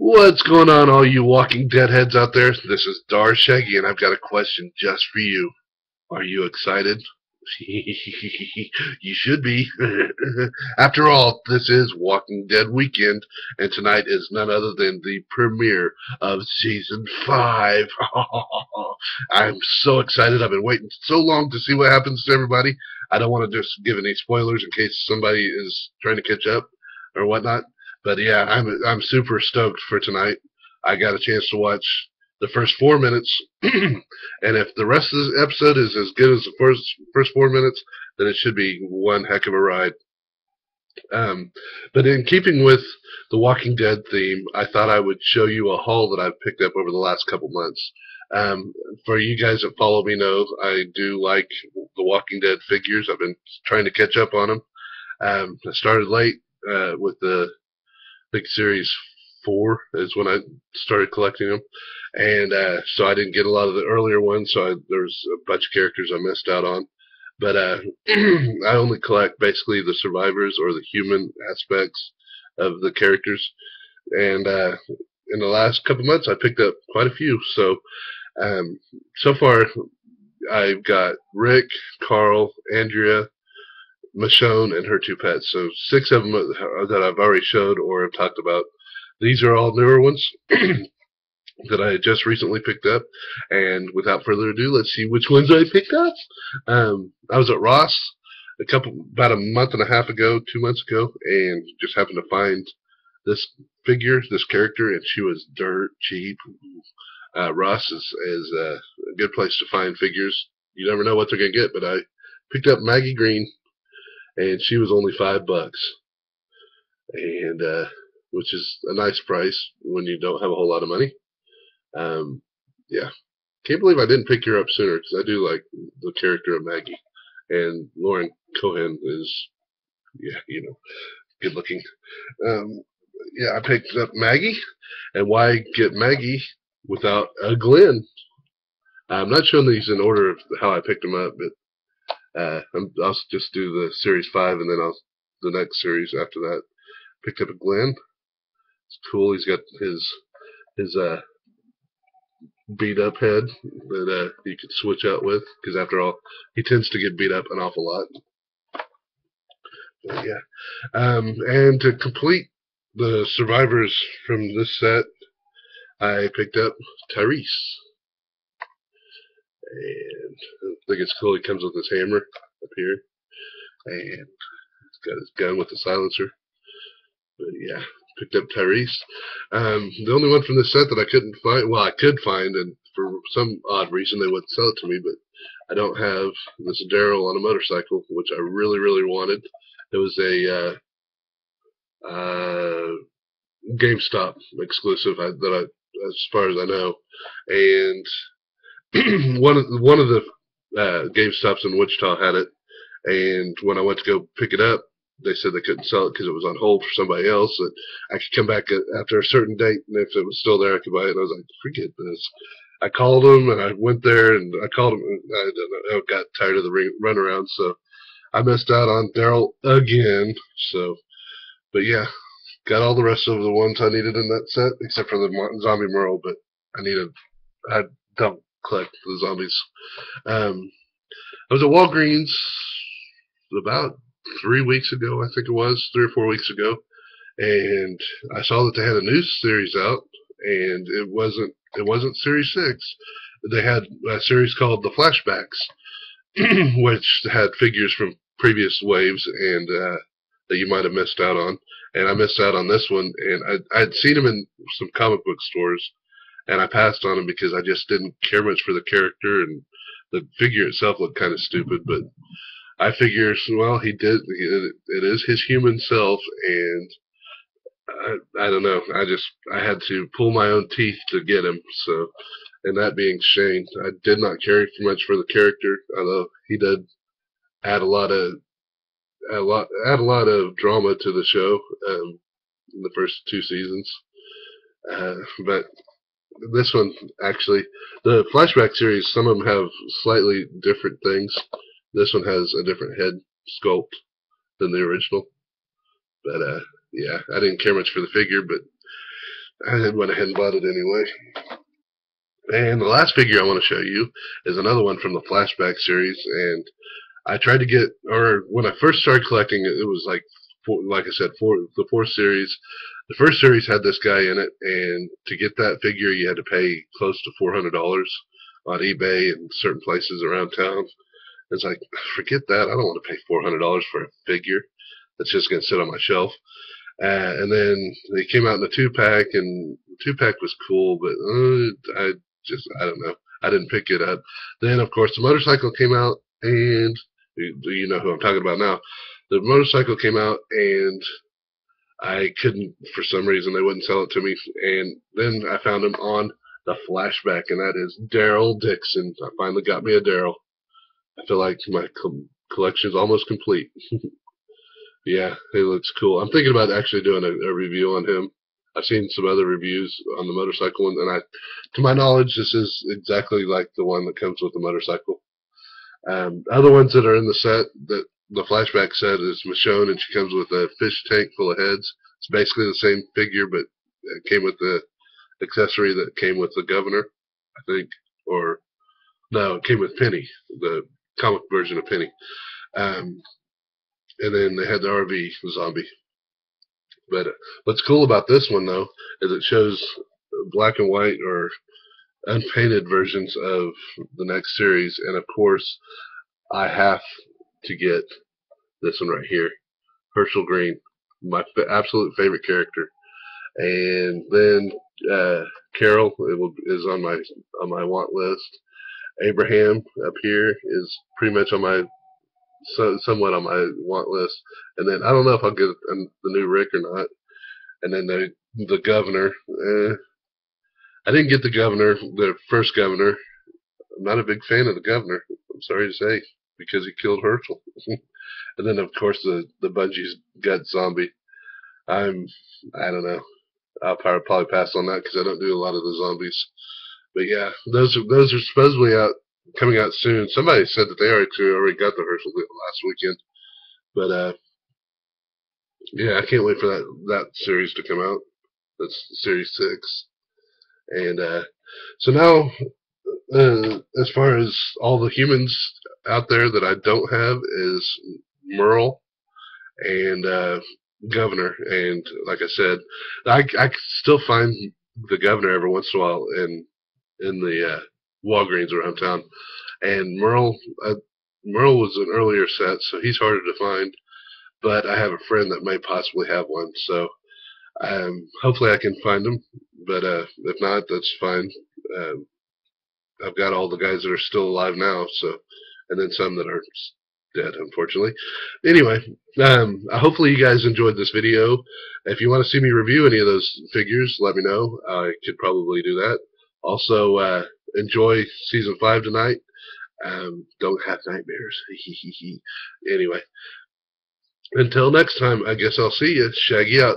What's going on, all you Walking Dead heads out there? This is Dar Shaggy, and I've got a question just for you. Are you excited? You should be. After all, this is Walking Dead weekend, and tonight is none other than the premiere of Season 5. I'm so excited. I've been waiting so long to see what happens to everybody. I don't want to just give any spoilers in case somebody is trying to catch up or whatnot. But yeah, I'm super stoked for tonight. I got a chance to watch the first 4 minutes, and if the rest of the episode is as good as the first 4 minutes, then it should be one heck of a ride. Um, but in keeping with the Walking Dead theme, I thought I would show you a haul that I've picked up over the last couple months. For you guys that follow me know I do like the Walking Dead figures. I've been trying to catch up on them. I started late with the big series 4 is when I started collecting them, and so I didn't get a lot of the earlier ones. So there's a bunch of characters I missed out on. But I only collect basically the survivors or the human aspects of the characters. And in the last couple months, I picked up quite a few. So far, I've got Rick, Carl, Andrea, Michonne, and her 2 pets. So 6 of them that I've already showed or have talked about. These are all newer ones that I just recently picked up. And without further ado, let's see which ones I picked up. I was at Ross about a month and a half ago, 2 months ago, and just happened to find this this character, and she was dirt cheap. Ross is a good place to find figures. You never know what they're going to get, but I picked up Maggie Green, and she was only $5, and which is a nice price when you don't have a whole lot of money. Yeah, can't believe I didn't pick her up sooner because I do like the character of Maggie, and Lauren Cohan is, yeah, good looking. Yeah, I picked up Maggie, and why get Maggie without a Glenn? I'm not showing these in order of how I picked them up, but I'll just do the series 5, and then the next series after that. Picked up a Glenn. It's cool. He's got his beat up head that you can switch out with, because after all, he tends to get beat up an awful lot. But yeah, and to complete the survivors from this set, I picked up Tyrese. And I think it's cool. He comes with his hammer up here, and he's got his gun with the silencer. But yeah, picked up Tyrese. The only one from this set that I couldn't find, well, I could find, and for some odd reason they wouldn't sell it to me, but I don't have this Daryl on a motorcycle, which I really, really wanted. It was a GameStop exclusive as far as I know, and one of the GameStops in Wichita had it, and when I went to go pick it up, they said they couldn't sell it because it was on hold for somebody else. That I could come back after a certain date, and if it was still there, I could buy it. And I was like, forget this. I called them, and I went there, and I called them. And I got tired of the runaround, so I missed out on Daryl again. So, but yeah, got all the rest of the ones I needed in that set, except for the Zombie Merle. But I don't collect the zombies. I was at Walgreens about 3 weeks ago, I think it was 3 or 4 weeks ago, and I saw that they had a new series out, and it wasn't series 6. They had a series called The Flashbacks, which had figures from previous waves and that you might have missed out on. And I missed out on this one, and I'd seen them in some comic book stores, and I passed on them because I just didn't care much for the character, and the figure itself looked kind of stupid, but I figure, well, it is his human self, and I don't know. I had to pull my own teeth to get him. So, and that being Shane, I did not care much for the character, although he did add a lot of drama to the show in the first 2 seasons. But this one, actually, the flashback series, some of them have slightly different things. This one has a different head sculpt than the original. But yeah, I didn't care much for the figure, but I went ahead and bought it anyway. And the last figure I want to show you is another one from the Flashback series, and I tried to get, or when I first started collecting it, it was like, like I said, the fourth series. The first series had this guy in it, and to get that figure, you had to pay close to $400 on eBay and certain places around town. It's like, forget that. I don't want to pay $400 for a figure that's just going to sit on my shelf. And then they came out in a 2-pack, and the 2-pack was cool, but I don't know. I didn't pick it up. Then, of course, the motorcycle came out, and you know who I'm talking about now. The motorcycle came out, and I couldn't, for some reason, they wouldn't sell it to me. And then I found him on the Flashback, and that is Daryl Dixon. I finally got me a Daryl. I feel like my collection is almost complete. Yeah, he looks cool. I'm thinking about actually doing a review on him. I've seen some other reviews on the motorcycle one, and to my knowledge, this is exactly like the one that comes with the motorcycle. Other ones that are in the set, that the Flashback set, is Michonne, and she comes with a fish tank full of heads. It's basically the same figure, but it came with the accessory that came with the governor, I think, or no, it came with Penny, the comic version of Penny. And then they had the RV zombie. But what's cool about this one, though, is it shows black and white or unpainted versions of the next series. And, of course, I have to get this one right here, Herschel Green, my absolute favorite character. And then Carol is on my want list. Abraham up here is pretty much on my somewhat on my want list. And then I don't know if I'll get the new Rick or not. And then the governor. I didn't get the governor, the first governor. I'm not a big fan of the governor, I'm sorry to say, because he killed Herschel. And then, of course, the Bungie's gut zombie. I don't know. I'll probably pass on that because I don't do a lot of the zombies. But yeah, those are supposedly coming out soon. Somebody said that they already got the Herschel last weekend. But yeah, I can't wait for that series to come out. That's series 6. And so now, as far as all the humans out there that I don't have is Merle and Governor. And like I said, I still find the Governor every once in a while in the Walgreens around town. And Merle was an earlier set, so he's harder to find. But I have a friend that may possibly have one, so hopefully I can find him. But if not, that's fine. I've got all the guys that are still alive now, so, and then some that are dead, unfortunately. Anyway, hopefully you guys enjoyed this video. If you want to see me review any of those figures, let me know. I could probably do that. Also, enjoy Season 5 tonight. Don't have nightmares. Anyway, until next time, I guess I'll see you. Shaggy out.